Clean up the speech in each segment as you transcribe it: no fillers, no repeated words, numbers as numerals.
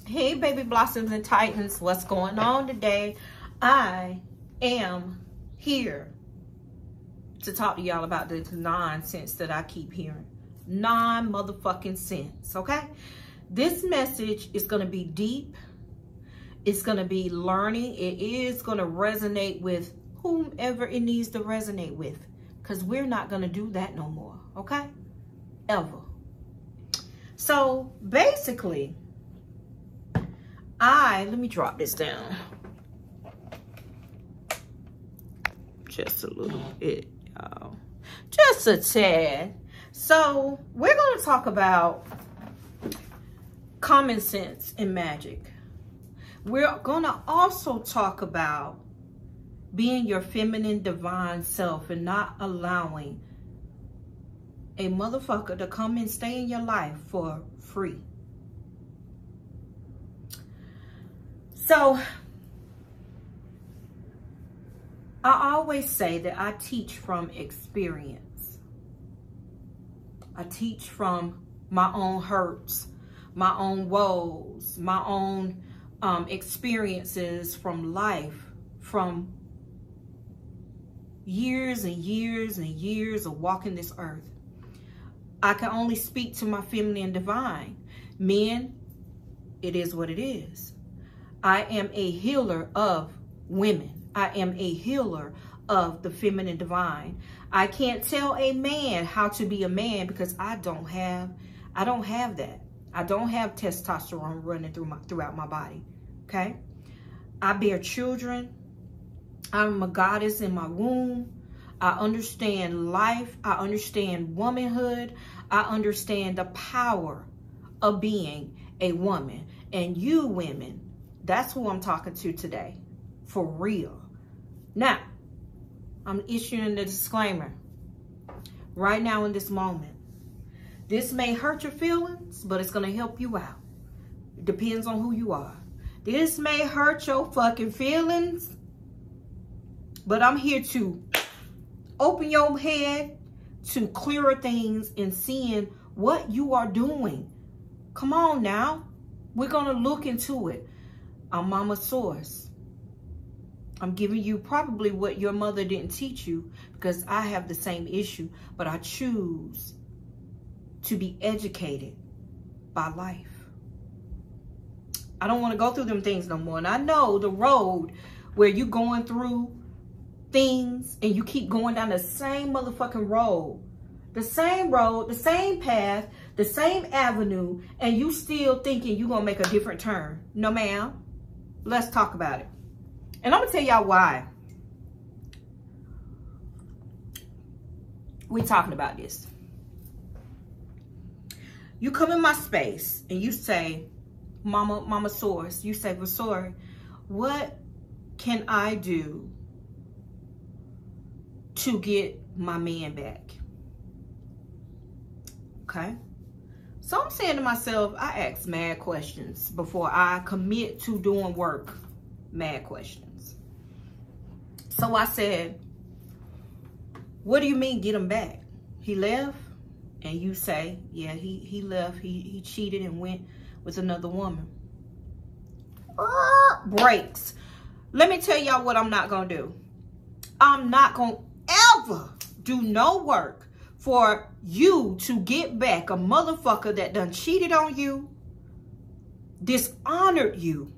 Hey, baby blossoms and titans, what's going on today? I am here to talk to y'all about this nonsense that I keep hearing. Non-motherfucking sense, okay? This message is going to be deep. It's going to be learning. It is going to resonate with whomever it needs to resonate with, because we're not going to do that no more, okay? Ever. So basically, let me drop this down just a little bit, y'all, just a tad. So we're going to talk about common sense and magic. We're going to also talk about being your feminine divine self and not allowing a motherfucker to come and stay in your life for free. So I always say that I teach from experience. I teach from my own hurts, my own woes, my own experiences from life, from years and years and years of walking this earth. I can only speak to my feminine divine. Men, it is what it is. I am a healer of women. I am a healer of the feminine divine. I can't tell a man how to be a man because I don't have that. I don't have testosterone running throughout my body. Okay? I bear children. I'm a goddess in my womb. I understand life. I understand womanhood. I understand the power of being a woman. And you women, that's who I'm talking to today. For real. Now, I'm issuing the disclaimer right now in this moment. This may hurt your feelings, but it's going to help you out. It depends on who you are. This may hurt your fucking feelings, but I'm here to open your head to clearer things and seeing what you are doing. Come on now. We're going to look into it. I'm Mama Source. I'm giving you probably what your mother didn't teach you because I have the same issue, but I choose to be educated by life. I don't want to go through them things no more. And I know the road where you're going through things and you keep going down the same motherfucking road, the same path, the same avenue, and you still thinking you're going to make a different turn. No, ma'am. Let's talk about it. And I'm going to tell y'all why we talking about this. You come in my space and you say, Mama Source, you say, Vasori, what can I do to get my man back? Okay. So I'm saying to myself, I ask mad questions before I commit to doing work. Mad questions. So I said, what do you mean get him back? He left? And you say, yeah, he left. He cheated and went with another woman. Breaks. Let me tell y'all what I'm not going to do. I'm not going to ever do no work for you to get back a motherfucker that done cheated on you, dishonored you,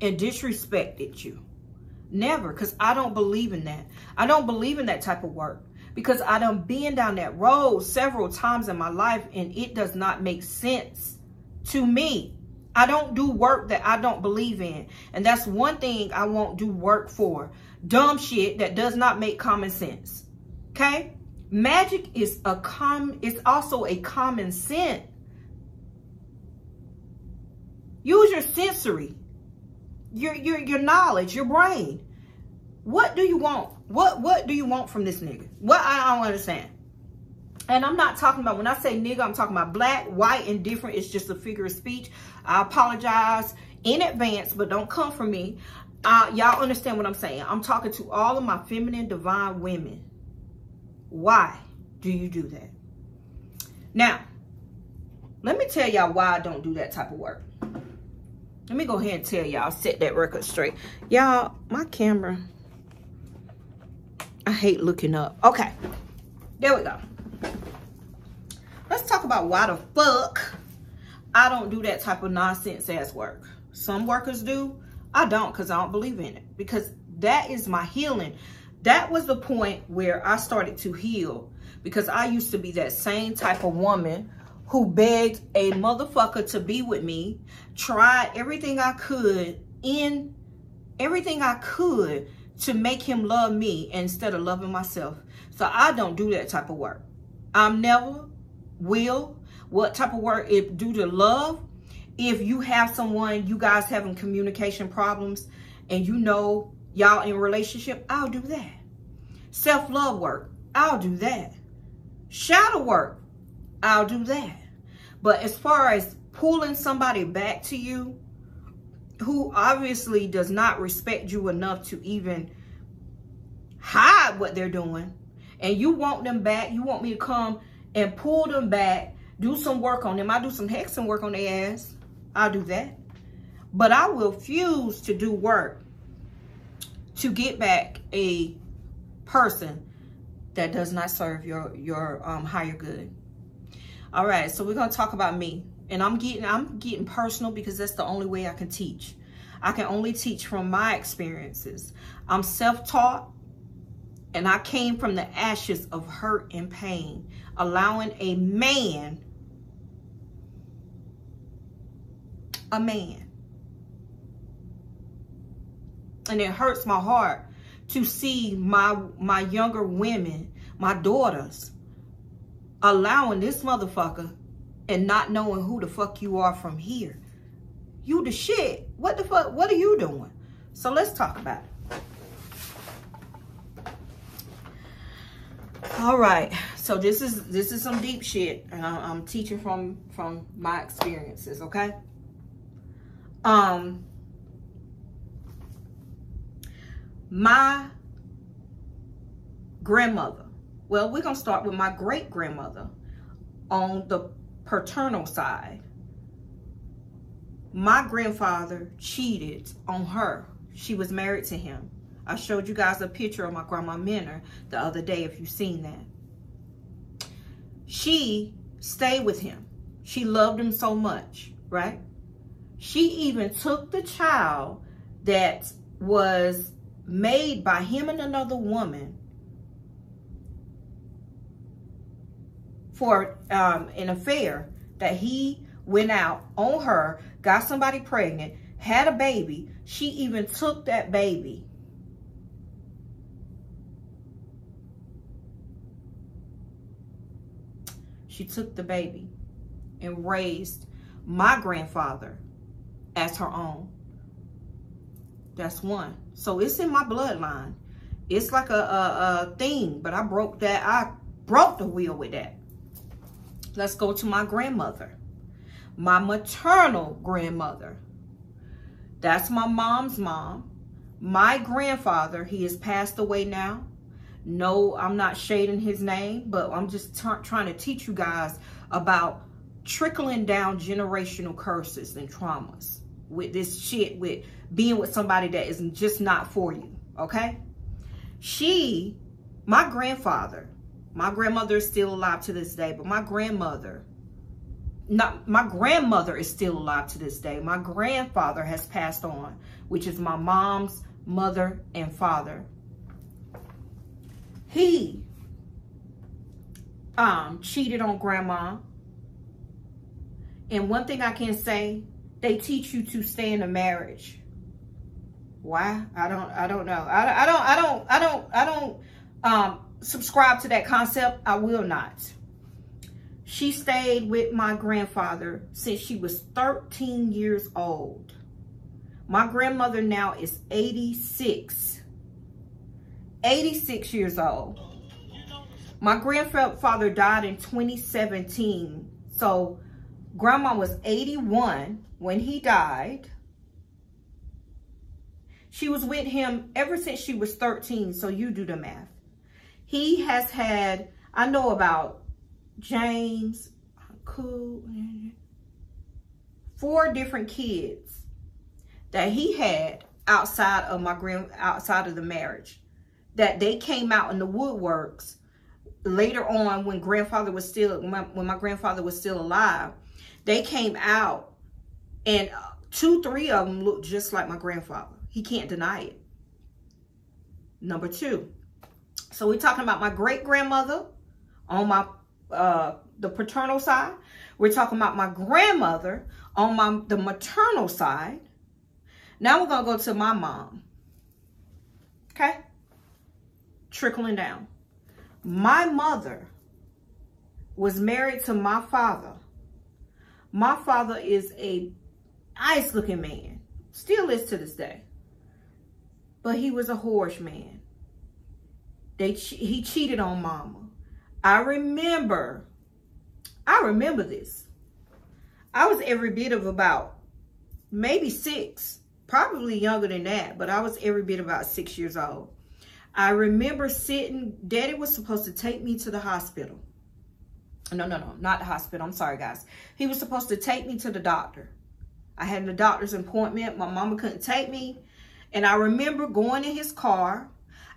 and disrespected you. Never, because I don't believe in that. I don't believe in that type of work because I done been down that road several times in my life and it does not make sense to me. I don't do work that I don't believe in. And that's one thing I won't do work for. Dumb shit that does not make common sense. Okay? Magic is it's also a common sense. Use your sensory, your knowledge, your brain. What do you want? What do you want from this nigga? What I don't understand. And I'm not talking about, when I say nigga, I'm talking about black, white, and different. It's just a figure of speech. I apologize in advance, but don't come for me. Y'all understand what I'm saying. I'm talking to all of my feminine divine women. Why do you do that? Now, let me tell y'all why I don't do that type of work. Let me go ahead and tell y'all, set that record straight. Y'all, my camera, I hate looking up. Okay, there we go. Let's talk about why the fuck I don't do that type of nonsense ass work. Some workers do. I don't, because I don't believe in it. Because that is my healing. That was the point where I started to heal. Because I used to be that same type of woman who begged a motherfucker to be with me, tried everything I could to make him love me instead of loving myself. So I don't do that type of work. I'm never will. What type of work? If due to love, if you have someone, you guys having communication problems and you know y'all in a relationship, I'll do that. Self-love work, I'll do that. Shadow work, I'll do that. But as far as pulling somebody back to you who obviously does not respect you enough to even hide what they're doing, and you want them back, you want me to come and pull them back, do some work on them. I do some hexing work on their ass. I'll do that. But I will refuse to do work to get back a person that does not serve your higher good. All right, so we're gonna talk about me, and I'm getting personal because that's the only way I can teach. I can only teach from my experiences. I'm self-taught, and I came from the ashes of hurt and pain, allowing a man, and it hurts my heart to see my younger women, my daughters, allowing this motherfucker and not knowing who the fuck you are from here. You the shit. What the fuck? What are you doing? So let's talk about it. All right. So this is some deep shit, and I'm teaching from my experiences. Okay. My grandmother. Well, we're going to start with my great-grandmother on the paternal side. My grandfather cheated on her. She was married to him. I showed you guys a picture of my grandma Minner the other day, if you've seen that. She stayed with him. She loved him so much, right? She even took the child that was made by him and another woman for an affair that he went out on her, got somebody pregnant, had a baby. She even took that baby. She took the baby and raised my grandfather as her own. That's one. So it's in my bloodline. It's like a thing, but I broke that. I broke the wheel with that. Let's go to my grandmother. My maternal grandmother. That's my mom's mom. My grandfather, he has passed away now. No, I'm not shading his name, but I'm just trying to teach you guys about trickling down generational curses and traumas with this shit, with being with somebody that is just not for you, okay? My grandfather, my grandmother is still alive to this day, but my grandmother is still alive to this day. My grandfather has passed on, which is my mom's mother and father. He cheated on grandma. And one thing I can say, they teach you to stay in a marriage. Why? I don't know. I don't subscribe to that concept. I will not. She stayed with my grandfather since she was 13 years old. My grandmother now is 86. 86 years old. My grandfather died in 2017. So grandma was 81 when he died. She was with him ever since she was 13. So you do the math. He has had, I know about James, 4 different kids that he had outside of the marriage, that they came out in the woodworks later on when my grandfather was still alive. They came out, and 2, 3 of them looked just like my grandfather. He can't deny it. Number 2. So we're talking about my great-grandmother on my the paternal side. We're talking about my grandmother on the maternal side. Now we're going to go to my mom. Okay? Trickling down. My mother was married to my father. My father is a nice looking man. Still is to this day. But he was a whorish man. He cheated on mama. I remember this. I was every bit of about maybe 6, probably younger than that, but I was every bit about 6 years old. I remember Daddy was supposed to take me to the hospital. No, not the hospital. I'm sorry, guys. He was supposed to take me to the doctor. I had a doctor's appointment. My mama couldn't take me. And I remember going in his car.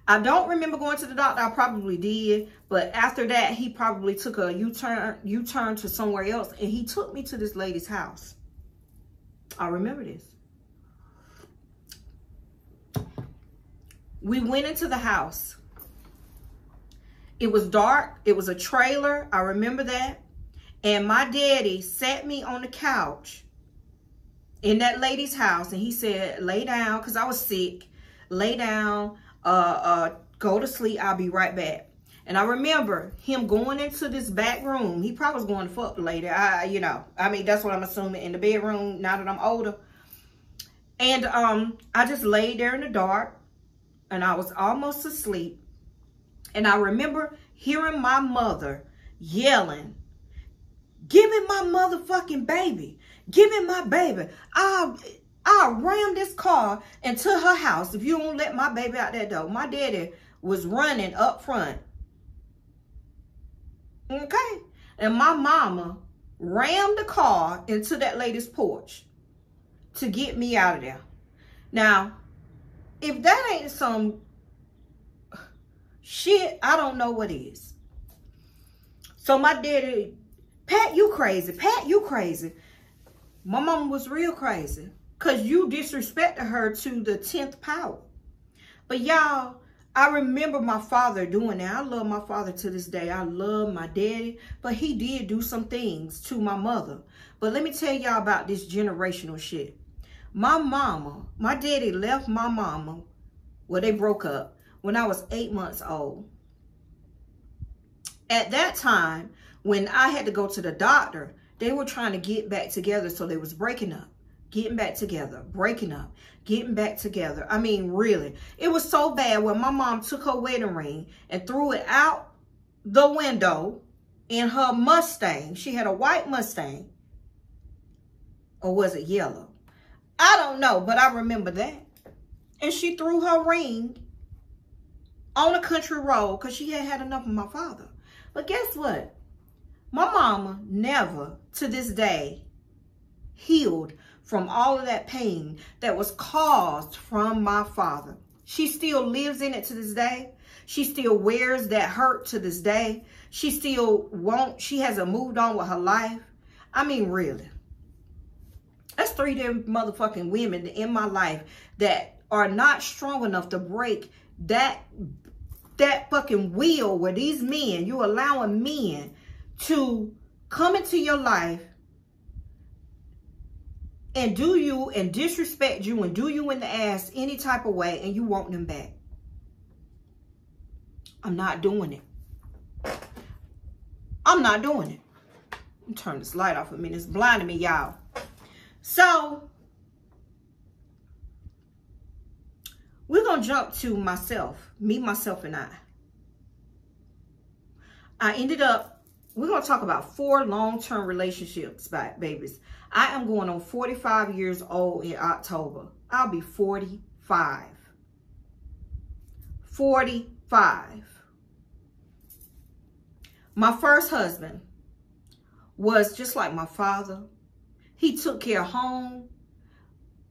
I don't remember going to the doctor. I probably did. But after that, he probably took a U-turn to somewhere else. And he took me to this lady's house. I remember this. We went into the house. It was dark. It was a trailer. I remember that. And my daddy sat me on the couch in that lady's house. And he said, lay down, because I was sick. Lay down. Go to sleep. I'll be right back. And I remember him going into this back room. He probably was going to fuck the lady. I mean, that's what I'm assuming, in the bedroom now that I'm older. And I just laid there in the dark. And I was almost asleep. And I remember hearing my mother yelling, give me my motherfucking baby. Give me my baby. I'll ram this car into her house if you don't let my baby out that door. My daddy was running up front. Okay? And my mama rammed the car into that lady's porch to get me out of there. Now, if that ain't some shit, I don't know what is. So my daddy, Pat, you crazy. Pat, you crazy. My mama was real crazy. Because you disrespected her to the 10th power. But y'all, I remember my father doing that. I love my father to this day. I love my daddy. But he did do some things to my mother. But let me tell y'all about this generational shit. My daddy left my mama, well, they broke up when I was 8 months old. At that time, when I had to go to the doctor, they were trying to get back together, so they was breaking up. Getting back together, breaking up, getting back together. I mean, really. It was so bad when my mom took her wedding ring and threw it out the window in her Mustang. She had a white Mustang. Or was it yellow? I don't know, but I remember that. And she threw her ring on a country road because she had had enough of my father. But guess what? My mama never, to this day, healed from all of that pain that was caused from my father. She still lives in it to this day. She still wears that hurt to this day. She still won't, she hasn't moved on with her life. I mean, really. That's 3 damn motherfucking women in my life that are not strong enough to break that fucking wheel where these men, you allowing men to come into your life and do you and disrespect you and do you in the ass any type of way, and you want them back. I'm not doing it. I'm not doing it. Let me turn this light off a minute. It's blinding me, y'all. So, we're going to jump to myself. Me, myself, and I. I ended up, we're going to talk about 4 long-term relationships, babies. I am going on 45 years old in October. I'll be 45. 45. My first husband was just like my father. He took care of home.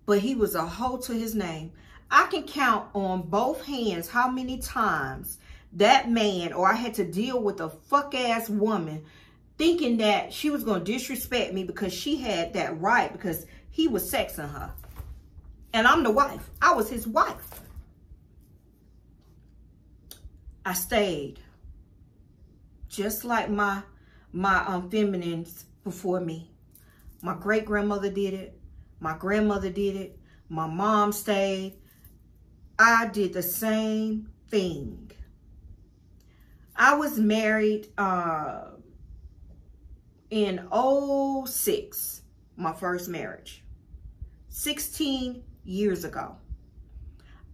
but he was a hoe to his name. I can count on both hands how many times that man, or I had to deal with a fuck-ass woman thinking that she was going to disrespect me because she had that right, because he was sexing her. And I'm the wife. I was his wife. I stayed. Just like my feminines before me. My great-grandmother did it. My grandmother did it. My mom stayed. I did the same thing. I was married in 2006, my first marriage. 16 years ago.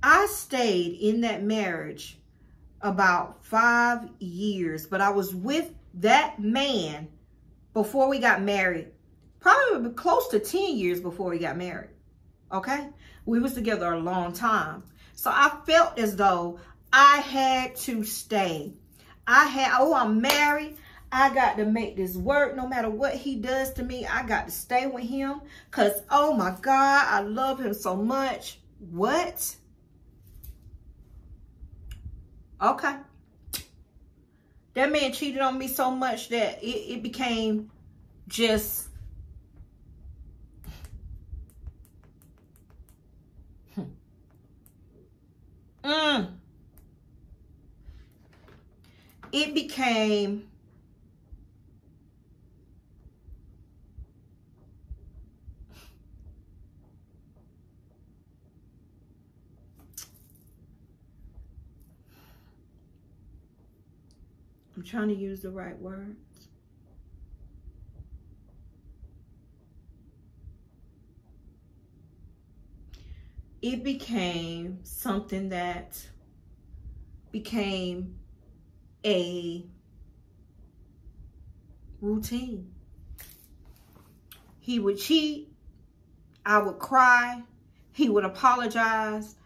I stayed in that marriage about 5 years, but I was with that man before we got married, probably close to 10 years before we got married. Okay? We was together a long time. So I felt as though I had to stay. I'm married. I got to make this work. No matter what he does to me, I got to stay with him. Because, oh my God, I love him so much. What? Okay. That man cheated on me so much that it became just... It became... I'm trying to use the right words. It became something that became a routine. He would cheat. I would cry. He would apologize.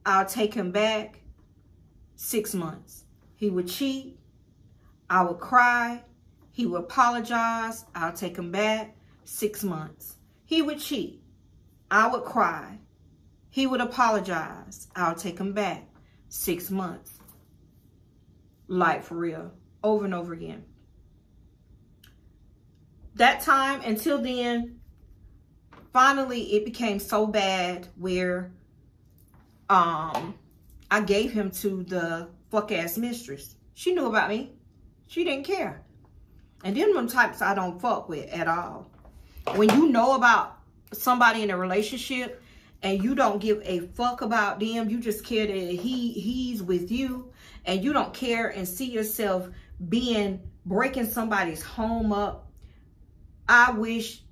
I'll take him back. 6 months. He would cheat. I would cry. He would apologize. I'll take him back. 6 months. He would cheat. I would cry. He would apologize. I'll take him back. 6 months. Like, for real. Over and over again. That time, until then, finally it became so bad where I gave him to the fuck-ass mistress. She knew about me. She didn't care. And them types I don't fuck with at all. When you know about somebody in a relationship and you don't give a fuck about them, you just care that he's with you, and you don't care and see yourself breaking somebody's home up. I wish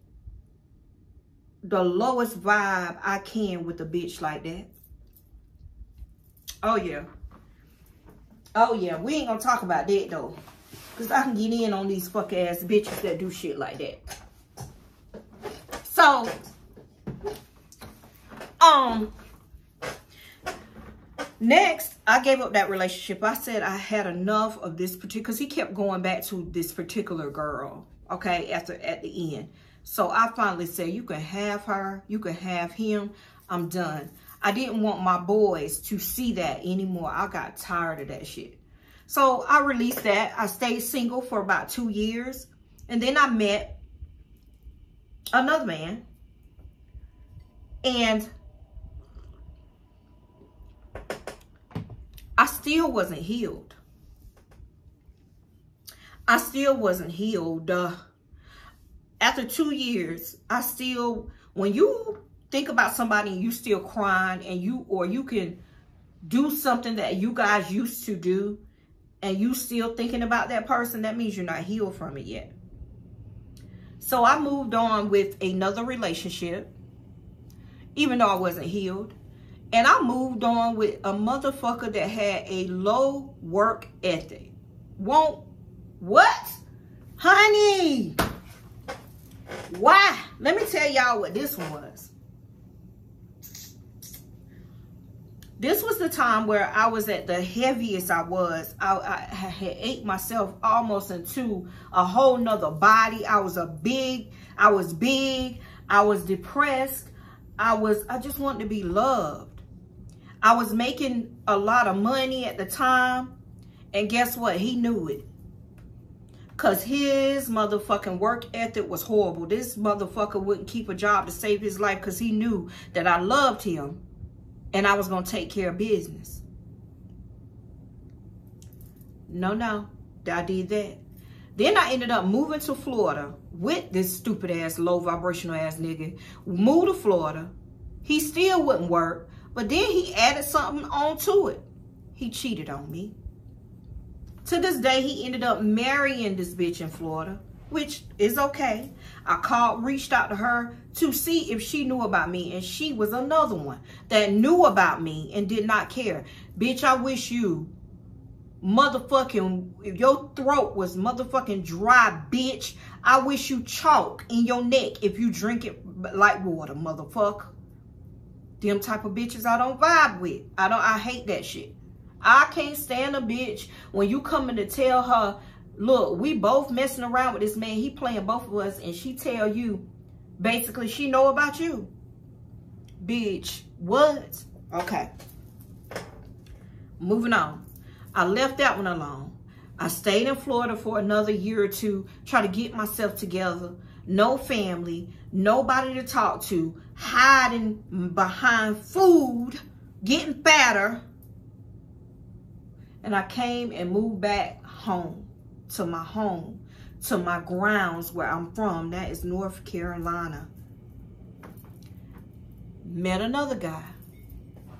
the lowest vibe I can with a bitch like that. Oh yeah. Oh yeah, we ain't gonna talk about that though. Cause I can get in on these fuck ass bitches that do shit like that. So, next, I gave up that relationship. I said I had enough of this particular, because he kept going back to this particular girl, okay, at the end. So I finally said, you can have her, you can have him, I'm done. I didn't want my boys to see that anymore. I got tired of that shit. So I released that. I stayed single for about 2 years. And then I met another man. And I still wasn't healed. I still wasn't healed. After 2 years, when you think about somebody and you still crying, and you can do something that you guys used to do and you still thinking about that person, that means you're not healed from it yet. So I moved on with another relationship, even though I wasn't healed. And I moved on with a motherfucker that had a low work ethic. What? Honey! Why? Let me tell y'all what this one was. This was the time where I was at the heaviest I was. I had ate myself almost into a whole nother body. I was big. I was depressed. I just wanted to be loved. I was making a lot of money at the time. And guess what? He knew it. Because his motherfucking work ethic was horrible. This motherfucker wouldn't keep a job to save his life because he knew that I loved him and I was going to take care of business. No, I did that. Then I ended up moving to Florida with this stupid ass, low vibrational ass nigga. Moved to Florida. He still wouldn't work. But then he added something onto it. He cheated on me. To this day, he ended up marrying this bitch in Florida, which is okay. I reached out to her to see if she knew about me, and she was another one that knew about me and did not care. Bitch, I wish you motherfucking, if your throat was motherfucking dry, bitch, I wish you chalk in your neck if you drink it like water, motherfucker. Them type of bitches I don't vibe with. I hate that shit. I can't stand a bitch when you coming to tell her, look, we both messing around with this man. He playing both of us. And she tell you, basically, she know about you. Bitch, what? Okay. Moving on. I left that one alone. I stayed in Florida for another year or two, try to get myself together. No family, nobody to talk to, hiding behind food, getting fatter. And I came and moved back home, to my grounds where I'm from. That is North Carolina. Met another guy,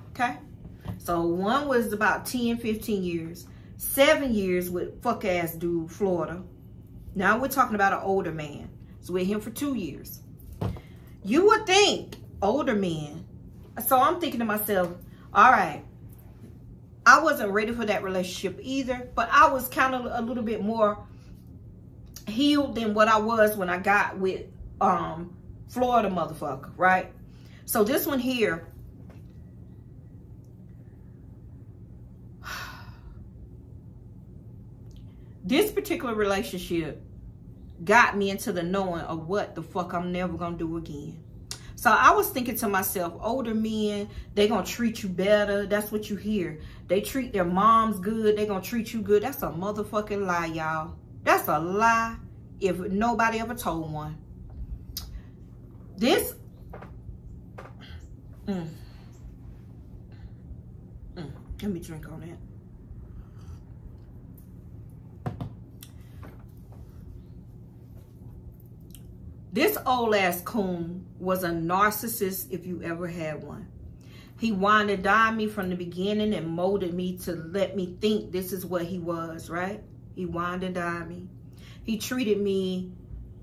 okay? So one was about 10, 15 years. 7 years with fuck ass dude, Florida. Now we're talking about an older man. So with him for 2 years. You would think older men. So I'm thinking to myself, all right, I wasn't ready for that relationship either, but I was kind of a little bit more healed than what I was when I got with Florida motherfucker, right? So this one here, this particular relationship got me into the knowing of what the fuck I'm never gonna do again. So I was thinking to myself, older men, they gonna treat you better. That's what you hear. They treat their moms good. They gonna treat you good. That's a motherfucking lie, y'all. That's a lie if nobody ever told one. This, let me drink on that. This old ass coon was a narcissist if you ever had one. He wined and dined me from the beginning and molded me to let me think this is what he was, right? He wined and dined me. He treated me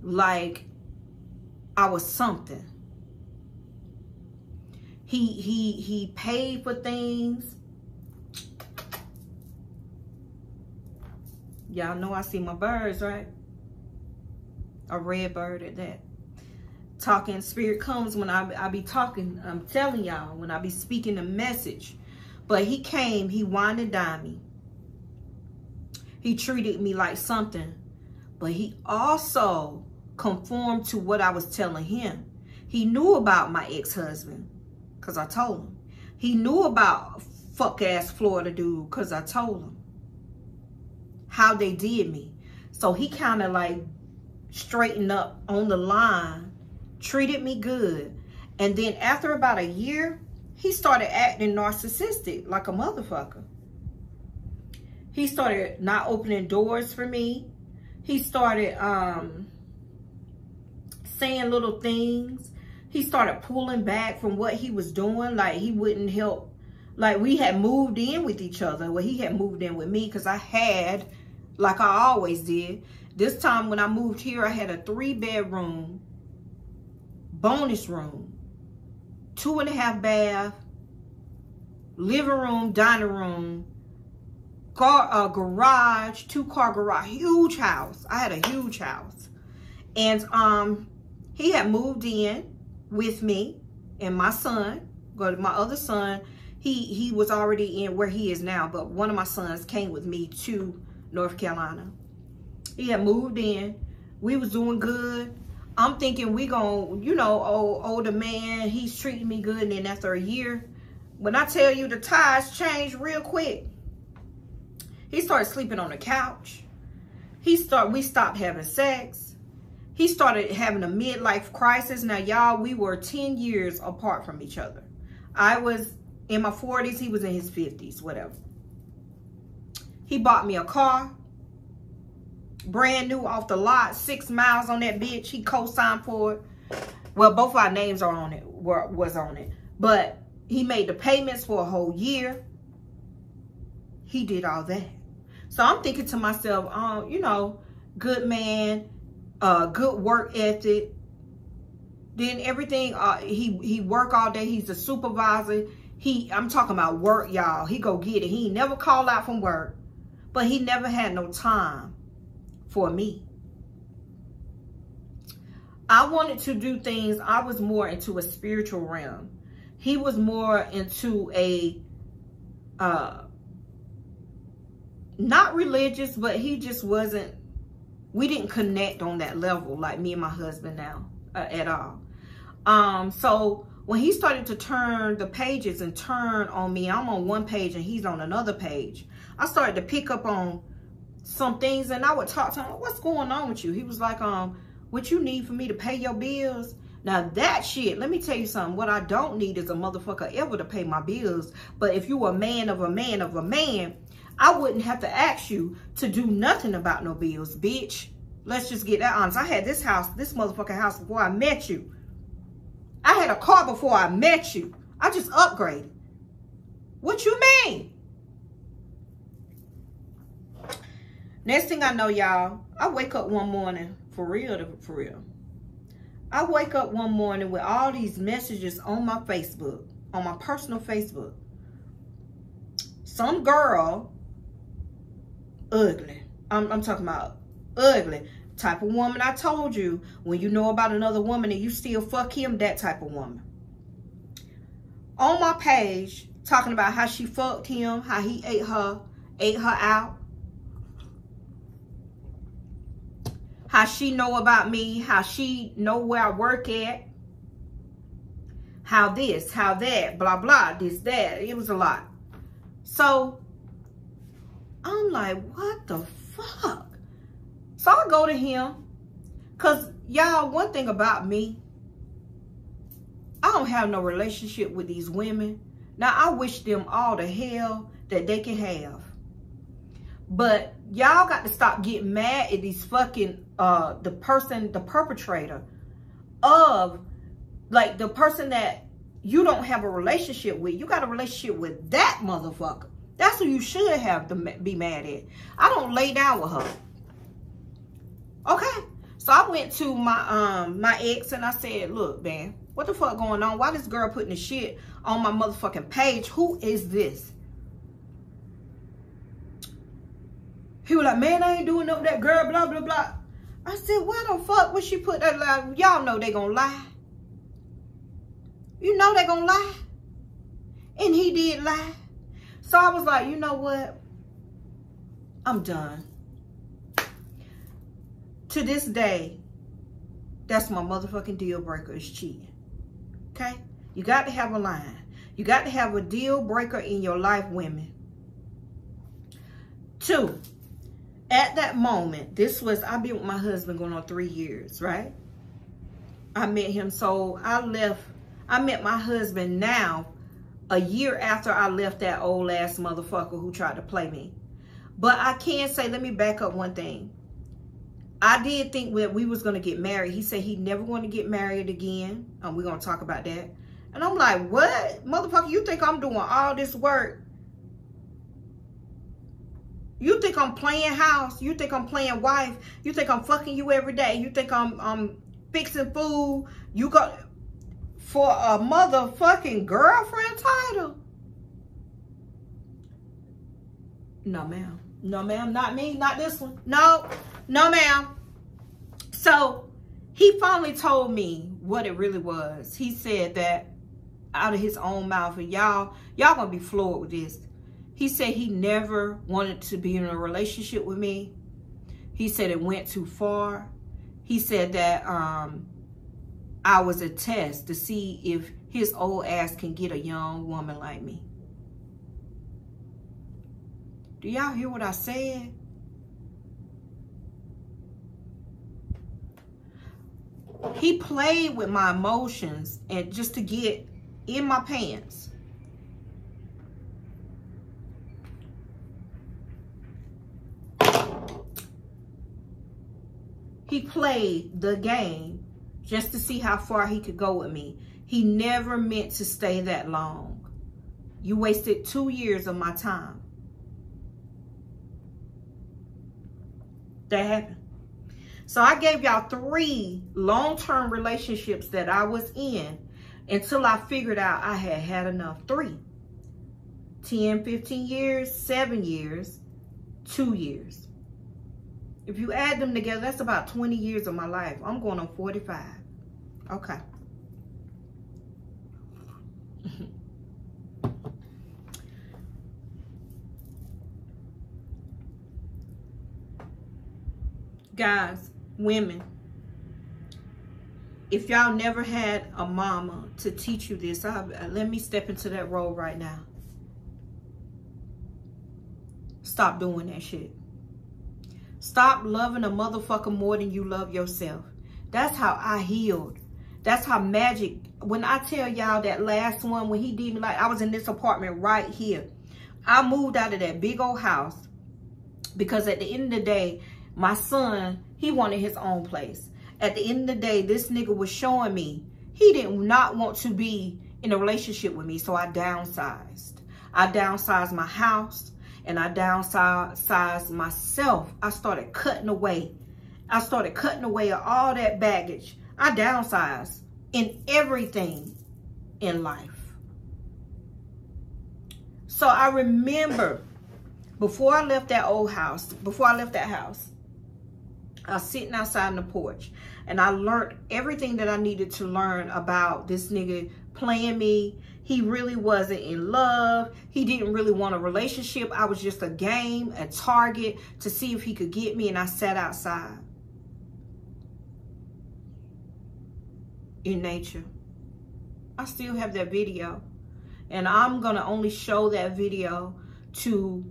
like I was something. He paid for things. Y'all know I see my birds, right? A red bird at that. Talking spirit comes when I be talking. I'm telling y'all, when I be speaking a message. But he came, he wined and dined me. He treated me like something. But he also conformed to what I was telling him. He knew about my ex-husband, because I told him. He knew about fuck-ass Florida dude, because I told him how they did me. So he kind of like straightened up on the line, treated me good. And then after about a year, he started acting narcissistic like a motherfucker. He started not opening doors for me. He started saying little things. He started pulling back from what he was doing. Like he wouldn't help. Like we had moved in with each other. Well, he had moved in with me because I had, like I always did. This time when I moved here, I had a 3-bedroom, bonus room, 2.5 bath, living room, dining room, garage, 2-car garage, huge house. I had a huge house. And he had moved in with me and my son. My other son, he was already in where he is now, but one of my sons came with me to North Carolina. He had moved in. We was doing good. I'm thinking we gonna, you know, older man, he's treating me good. And then after a year, when I tell you the ties changed real quick, he started sleeping on the couch. We stopped having sex. He started having a midlife crisis. Now, y'all, we were 10 years apart from each other. I was in my 40s. He was in his 50s, whatever. He bought me a car. Brand new off the lot. 6 miles on that bitch. He co-signed for it. Well, both our names are on it. Was on it. But he made the payments for a whole year. He did all that. So I'm thinking to myself, you know, good man, good work ethic. Then everything, he work all day. He's a supervisor. I'm talking about work, y'all. He go get it. He never called out from work, but he never had no time for me. I wanted to do things. I was more into a spiritual realm. He was more into a, not religious, but he just wasn't, we didn't connect on that level like me and my husband now at all. So when he started to turn the pages and turn on me, I'm on one page and he's on another page. I started to pick up on some things and I would talk to him, what's going on with you? He was like, what you need for me to pay your bills? Now that shit, let me tell you something. What I don't need is a motherfucker ever to pay my bills. But if you were a man of a man of a man, I wouldn't have to ask you to do nothing about no bills, bitch. Let's just get that honest. I had this house, this motherfucking house before I met you. I had a car before I met you. I just upgraded. What you mean? Next thing I know, y'all, I wake up one morning, for real. I wake up one morning with all these messages on my Facebook, on my personal Facebook. Some girl, ugly. I'm talking about ugly. Type of woman I told you, when you know about another woman and you still fuck him, that type of woman. On my page, talking about how she fucked him, how he ate her out. How she know about me, how she know where I work at. How this, how that, blah, blah, this, that. It was a lot. So, I'm like, what the fuck? So I go to him. Because, y'all, one thing about me, I don't have no relationship with these women. Now, I wish them all the hell that they can have. But y'all got to stop getting mad at these fucking, the perpetrator of, like, the person that you don't have a relationship with. You got a relationship with that motherfucker. That's who you should have to be mad at. I don't lay down with her. Okay. So I went to my my ex and I said, look, man, what the fuck going on? Why this girl putting this shit on my motherfucking page? Who is this? He was like, man, I ain't doing no that girl, blah, blah, blah. I said, why the fuck would she put that lie? Y'all know they gonna lie. You know they gonna lie. And he did lie. So I was like, you know what? I'm done. To this day, that's my motherfucking deal breaker is cheating. Okay? You got to have a line. You got to have a deal breaker in your life, women. 2, at that moment, I've been with my husband going on 3 years, right? I met him, so I met my husband now a year after I left that old ass motherfucker who tried to play me. But I can say, let me back up one thing. I did think that we was going to get married. He said he never want to get married again. We're going to talk about that. And I'm like, what? Motherfucker, you think I'm doing all this work? You think I'm playing house? You think I'm playing wife? You think I'm fucking you every day? You think I'm fixing food? You got for a motherfucking girlfriend title? No, ma'am. No, ma'am. Not me. Not this one. No. No, ma'am. So, he finally told me what it really was. He said that out of his own mouth. And y'all gonna be floored with this. He said he never wanted to be in a relationship with me. He said it went too far. he said that I was a test to see if his old ass can get a young woman like me. Do y'all hear what I said? He played with my emotions and just to get in my pants. He played the game just to see how far he could go with me. He never meant to stay that long. You wasted 2 years of my time. That happened. So I gave y'all 3 long-term relationships that I was in until I figured out I had had enough. 3. 10, 15 years, 7 years, 2 years. If you add them together, that's about 20 years of my life. I'm going on 45. Okay. Guys, women, if y'all never had a mama to teach you this, let me step into that role right now. Stop doing that shit. Stop loving a motherfucker more than you love yourself. That's how I healed. That's how magic. When I tell y'all that last one, when he did me, like I was in this apartment right here. I moved out of that big old house because at the end of the day, my son, he wanted his own place. At the end of the day, this nigga was showing me he did not want to be in a relationship with me. So I downsized. I downsized my house and I downsized myself. I started cutting away. I started cutting away all that baggage. I downsized in everything in life. So I remember before I left that old house, I was sitting outside on the porch and I learned everything that I needed to learn about this nigga playing me. He really wasn't in love. He didn't really want a relationship. I was just a game, a target to see if he could get me, and I sat outside in nature. I still have that video, and I'm going to only show that video to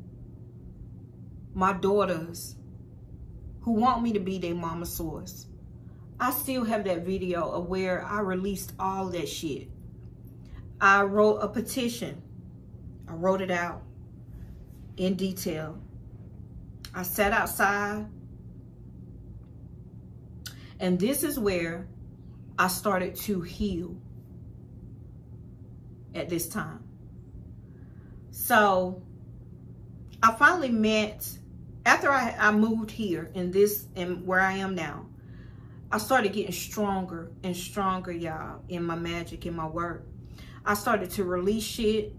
my daughters who want me to be their mama source. I still have that video of where I released all that shit. I wrote a petition. I wrote it out in detail. I sat outside. And this is where I started to heal at this time. So I finally met, after I moved here in where I am now, I started getting stronger and stronger, y'all, in my magic, in my work. I started to release shit.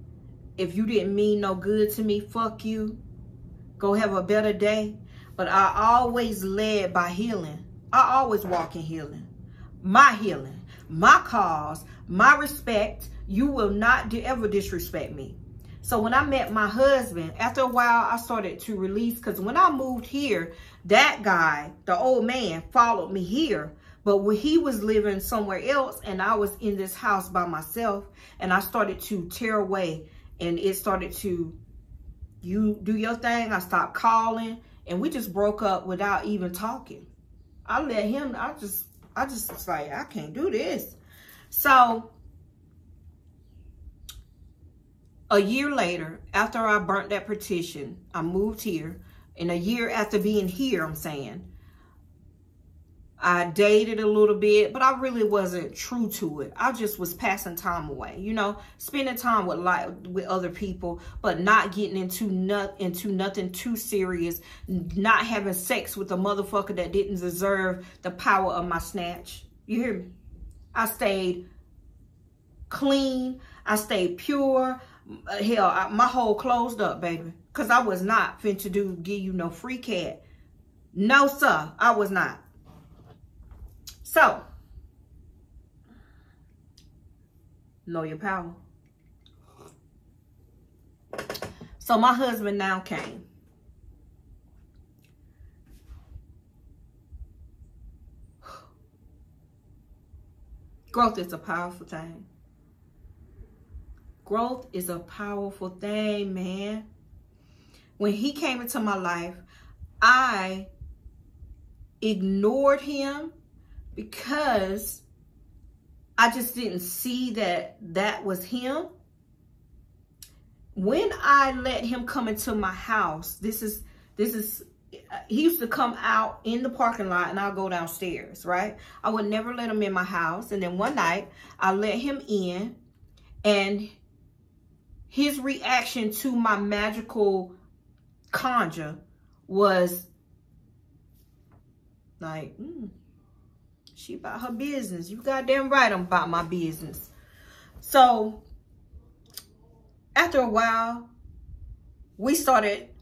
If you didn't mean no good to me, fuck you. Go have a better day. But I always led by healing. I always walk in healing. My cause, my respect. You will not ever disrespect me. So when I met my husband, after a while, I started to release. Because when I moved here, that guy, the old man, followed me here. But when he was living somewhere else and I was in this house by myself, and I started to tear away, and it started to, you do your thing, I stopped calling, and we just broke up without even talking. I let him, I just was like, I can't do this. So a year later, after I burnt that petition, I moved here. And a year after being here, I'm saying, I dated a little bit, but I really wasn't true to it. I just was passing time away, you know, spending time with other people, but not getting into nothing too serious, not having sex with a motherfucker that didn't deserve the power of my snatch. You hear me? I stayed clean. I stayed pure. Hell, my hole closed up, baby, because I was not finna give you no free cat. No, sir, I was not. So, know your power. So my husband now came. Growth is a powerful thing. Growth is a powerful thing, man. When he came into my life, I ignored him because I just didn't see that that was him. When I let him come into my house, he used to come out in the parking lot and I'll go downstairs, right? I would never let him in my house. And then one night I let him in, and his reaction to my magical conjure was like, she about her business. You goddamn right I'm about my business. So after a while,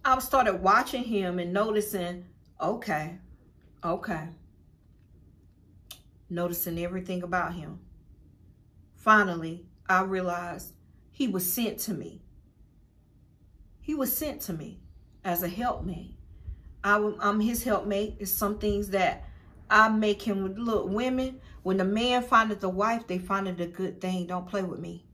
I started watching him and noticing, okay. Noticing everything about him. Finally, I realized he was sent to me. He was sent to me as a helpmate. I'm his helpmate. It's some things that I make him with. Look, women, when the man findeth the wife, they find it a good thing. Don't play with me.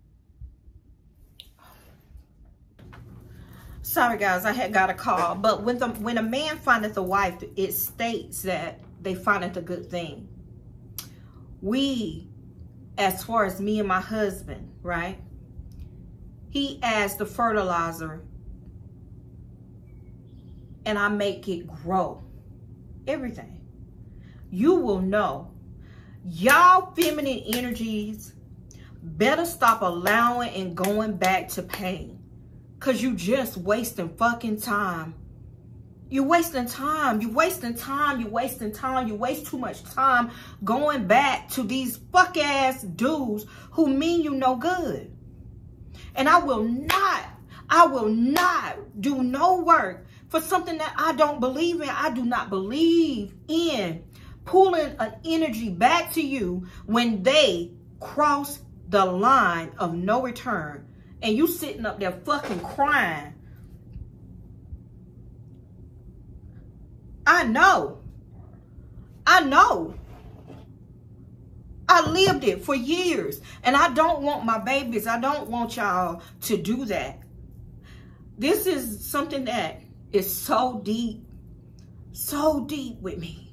Sorry, guys, I had got a call. But when a man findeth a wife, it states that they find it a good thing. We, as far as me and my husband, right? He adds the fertilizer, and I make it grow. Everything. You will know. Y'all feminine energies better stop allowing and going back to pain. Because you just wasting fucking time. You wasting time. You wasting time. You wasting time. You waste too much time going back to these fuck ass dudes who mean you no good. And I will not do no work for something that I don't believe in. I do not believe in pulling an energy back to you when they cross the line of no return. And you sitting up there fucking crying. I know. I lived it for years. And I don't want my babies. I don't want y'all to do that. This is something that is so deep with me.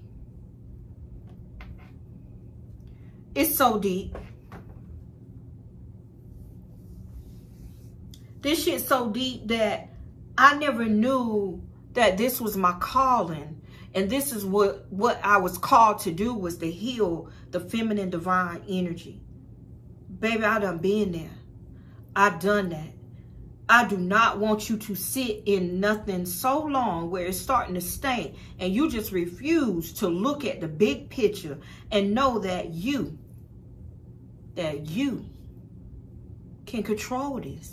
It's so deep. This shit's so deep that I never knew that this was my calling. And this is what I was called to do, was to heal the feminine divine energy. Baby, I done been there. I done that. I do not want you to sit in nothing so long where it's starting to stink and you just refuse to look at the big picture and know that you can control this.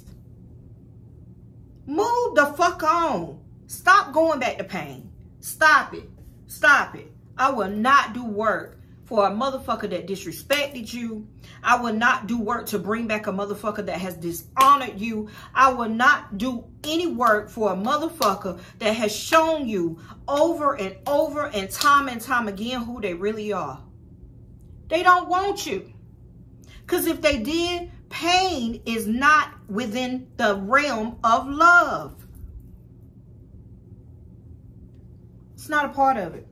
Move the fuck on. Stop going back to pain. Stop it. Stop it. I will not do work for a motherfucker that disrespected you. I will not do work to bring back a motherfucker that has dishonored you. I will not do any work for a motherfucker that has shown you over and time again who they really are. They don't want you. Because if they did, pain is not within the realm of love. It's not a part of it.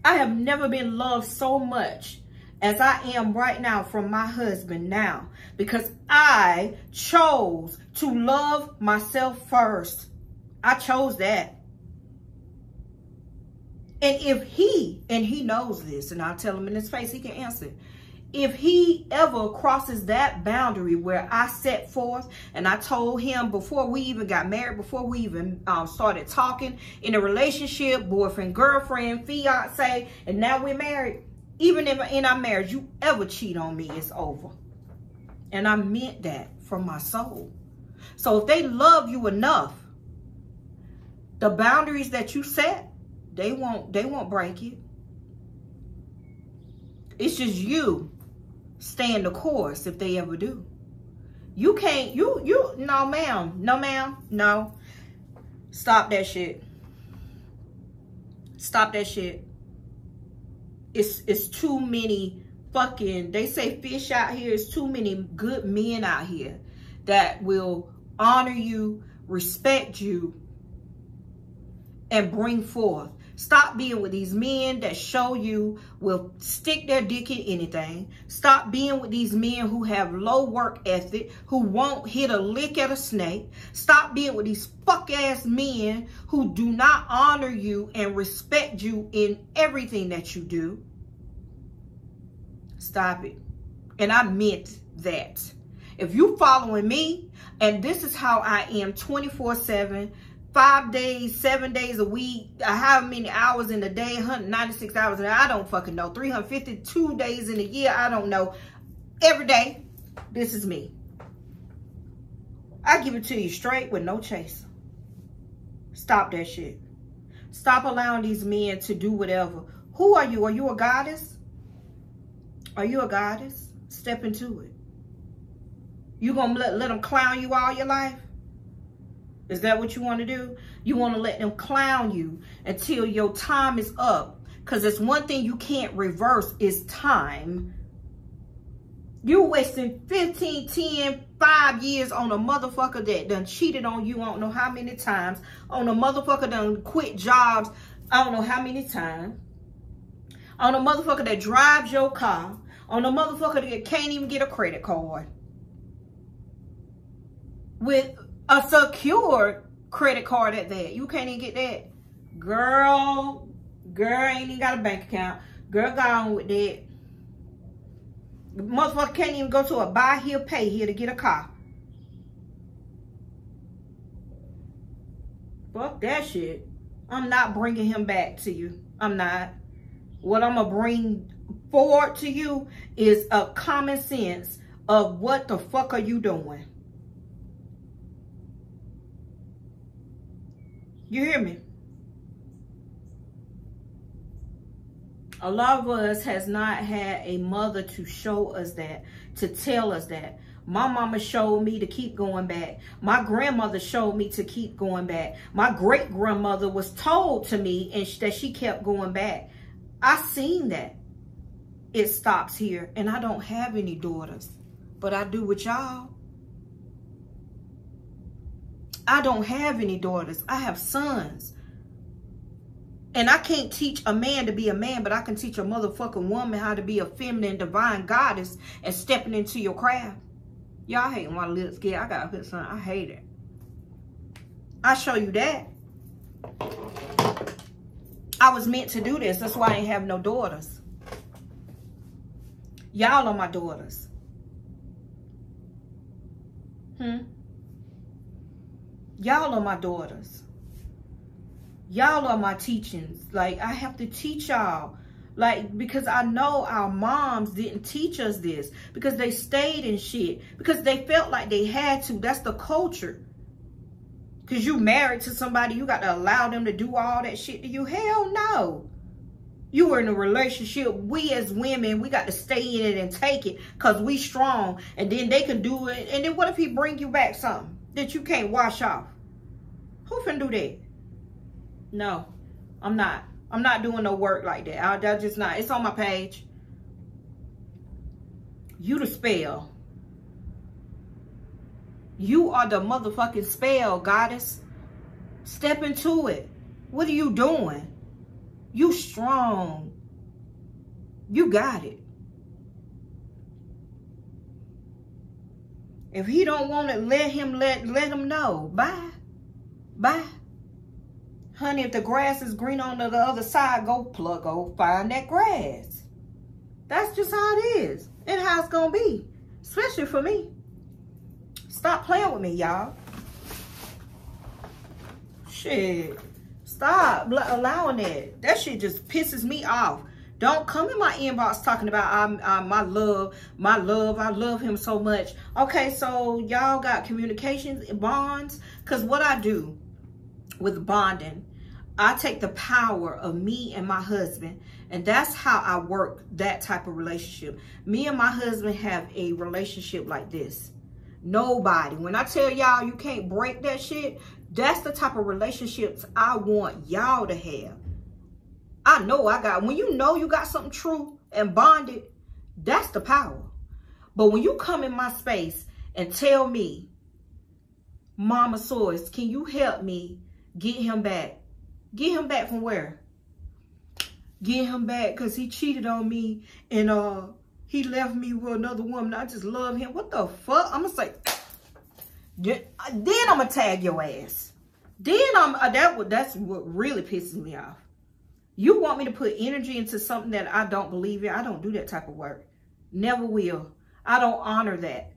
I have never been loved so much as I am right now from my husband now, because I chose to love myself first. I chose that. And if he knows this, and I'll tell him in his face, he can answer it. If he ever crosses that boundary where I set forth, and I told him before we even got married, before we even started talking in a relationship, boyfriend, girlfriend, fiance, and now we're married, even if in our marriage you ever cheat on me, it's over. And I meant that from my soul. So if they love you enough, the boundaries that you set, they won't break it. It's just you staying the course if they ever do. You can't, no ma'am, no. Stop that shit. Stop that shit. It's too many fucking, they say fish out here. Is too many good men out here that will honor you, respect you, and bring forth. Stop being with these men that show you will stick their dick in anything. Stop being with these men who have low work ethic, who won't hit a lick at a snake. Stop being with these fuck-ass men who do not honor you and respect you in everything that you do. Stop it. And I meant that. If you following me, and this is how I am 24/7, 5 days, 7 days a week, how many hours in a day, 196 hours in a day, I don't fucking know. 352 days in a year, I don't know. Every day, this is me. I give it to you straight with no chaser. Stop that shit. Stop allowing these men to do whatever. Who are you? Are you a goddess? Are you a goddess? Step into it. You gonna let them clown you all your life? Is that what you want to do? You want to let them clown you until your time is up. Because it's one thing you can't reverse is time. You're wasting 15, 10, 5 years on a motherfucker that done cheated on you I don't know how many times. On a motherfucker done quit jobs I don't know how many times. On a motherfucker that drives your car. On a motherfucker that can't even get a credit card. With a secured credit card at that. You can't even get that. Girl ain't even got a bank account. Girl gone with that. Motherfucker can't even go to a buy here, pay here to get a car. Fuck that shit. I'm not bringing him back to you. I'm not. What I'm going to bring forward to you is a common sense of what the fuck are you doing. You hear me? A lot of us has not had a mother to show us that, to tell us that. My mama showed me to keep going back. My grandmother showed me to keep going back. My great-grandmother was told to me and that she kept going back. I seen that. It stops here. And I don't have any daughters. But I do with y'all. I don't have any daughters. I have sons. And I can't teach a man to be a man, but I can teach a motherfucking woman how to be a feminine, divine goddess and stepping into your craft. Y'all hate my lips get. I got a son. I hate it. I show you that. I was meant to do this. That's why I ain't have no daughters. Y'all are my daughters. Y'all are my daughters. Y'all are my teachings. Like, I have to teach y'all. Like, because I know our moms didn't teach us this. Because they stayed in shit. Because they felt like they had to. That's the culture. Because you married to somebody, you got to allow them to do all that shit to you. Hell no. You were in a relationship. We as women, we got to stay in it and take it. Because we strong. And then they can do it. And then what if he bring you back something that you can't wash off? Who can do that? No, I'm not. I'm not doing no work like that. I just not. It's on my page. You the spell. You are the motherfucking spell, goddess. Step into it. What are you doing? You strong. You got it. If he don't want it, let him know. Bye. Bye. Honey, if the grass is green on the other side, go find that grass. That's just how it is. And how it's going to be. Especially for me. Stop playing with me, y'all. Shit. Stop allowing that. That shit just pisses me off. Don't come in my inbox talking about my love, I love him so much. Okay, so y'all got communications, bonds. Because what I do with bonding, I take the power of me and my husband, and that's how I work that type of relationship. Me and my husband have a relationship like this. Nobody. When I tell y'all you can't break that shit, that's the type of relationships I want y'all to have. I know I got, when you know you got something true and bonded, That's the power. But when you come in my space and tell me, Mama Source, can you help me get him back? Get him back from where? Get him back because he cheated on me and he left me with another woman. I just love him. What the fuck? I'm going to say, then I'm going to tag your ass. Then that's what really pisses me off. You want me to put energy into something that I don't believe in? I don't do that type of work. Never will. I don't honor that.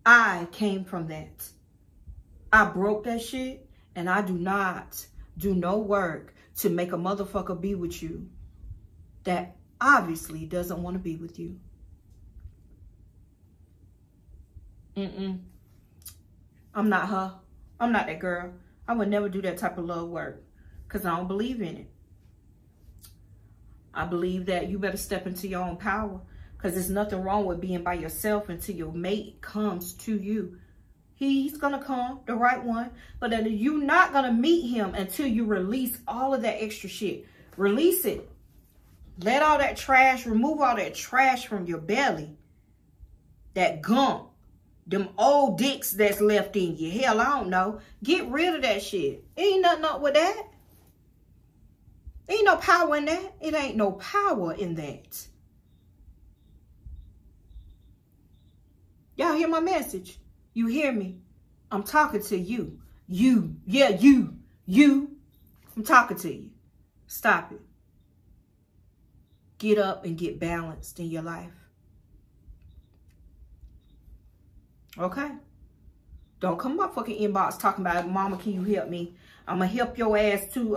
I came from that. I broke that shit, and I do not do no work to make a motherfucker be with you that obviously doesn't want to be with you. I'm not her. I'm not that girl. I would never do that type of love work because I don't believe in it. I believe that you better step into your own power because there's nothing wrong with being by yourself until your mate comes to you. He's going to come, the right one, but then you're not going to meet him until you release all of that extra shit. Release it. Let all that trash, remove all that trash from your belly. That gunk. Them old dicks that's left in you. Hell, I don't know. Get rid of that shit. Ain't nothing up with that. Ain't no power in that. It ain't no power in that. Y'all hear my message? You hear me? I'm talking to you. You. Yeah, you. You. I'm talking to you. Stop it. Get up and get balanced in your life. Okay? Don't come up fucking inbox talking about, Mama, can you help me? I'm going to help your ass to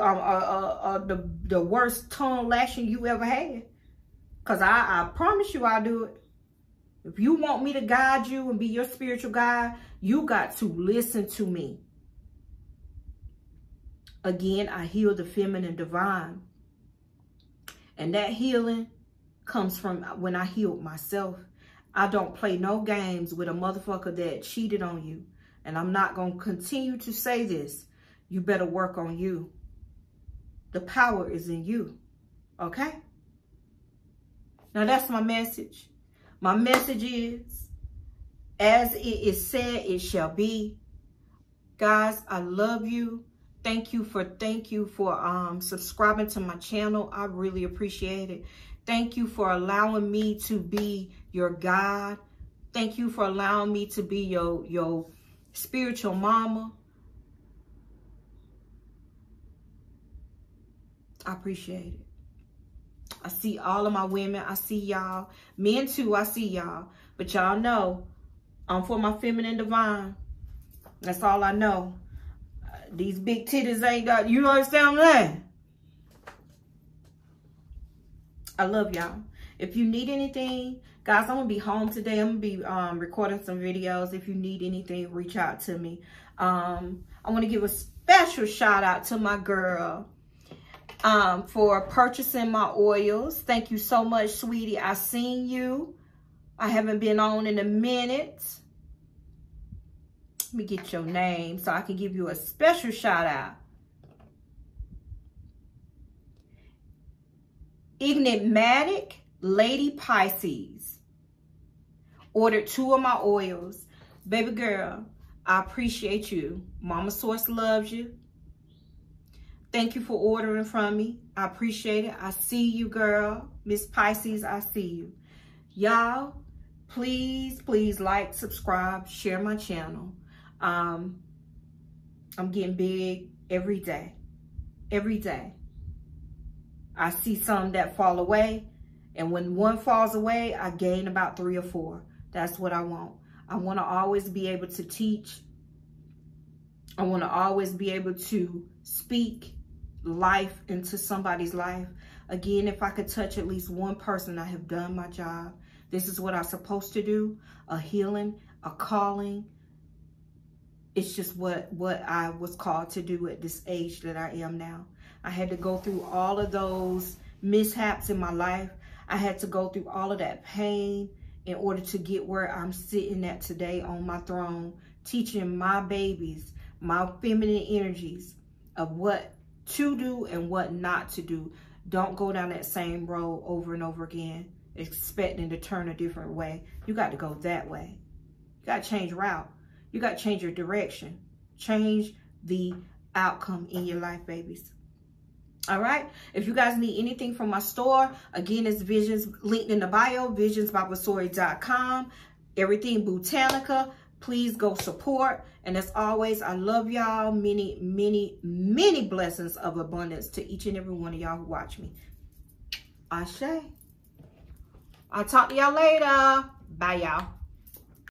the worst tongue lashing you ever had. Because I promise you I'll do it. If you want me to guide you and be your spiritual guide, you got to listen to me. Again, I heal the feminine divine. And that healing comes from when I healed myself. I don't play no games with a motherfucker that cheated on you. And I'm not going to continue to say this. You better work on you. The power is in you. Okay? Now that's my message. My message is, as it is said, it shall be. Guys, I love you. Thank you for subscribing to my channel. I really appreciate it. Thank you for allowing me to be your guide. Thank you for allowing me to be your spiritual mama. I appreciate it. I see all of my women. I see y'all. Men too, I see y'all. But y'all know, I'm for my feminine divine. That's all I know. These big titties ain't got, you understand what I'm saying? I love y'all. If you need anything, guys, I'm going to be home today. I'm going to be recording some videos. If you need anything, reach out to me. I want to give a special shout out to my girl for purchasing my oils. Thank you so much, sweetie. I seen you. I haven't been on in a minute. Let me get your name so I can give you a special shout out. Enigmatic Lady Pisces. Ordered 2 of my oils. Baby girl, I appreciate you. Mama Source loves you. Thank you for ordering from me. I appreciate it. I see you, girl. Miss Pisces, I see you. Y'all, please, please like, subscribe, share my channel. I'm getting big every day. Every day. I see some that fall away. And when one falls away, I gain about 3 or 4. That's what I want. I want to always be able to teach. I want to always be able to speak life into somebody's life. Again, if I could touch at least one person, I have done my job. This is what I'm supposed to do. A healing, a calling. It's just what I was called to do at this age that I am now. I had to go through all of those mishaps in my life. I had to go through all of that pain in order to get where I'm sitting at today on my throne, teaching my babies, my feminine energies of what to do and what not to do. Don't go down that same road over and over again. expecting to turn a different way. You got to go that way. You got to change route. You got to change your direction. Change the outcome in your life, babies. All right. If you guys need anything from my store, again, it's Visions linked in the bio, visionsbyvasori.com. Everything Botanica. Please go support. And as always, I love y'all. Many, many, many blessings of abundance to each and every one of y'all who watch me. Ashe. I'll talk to y'all later. Bye, y'all.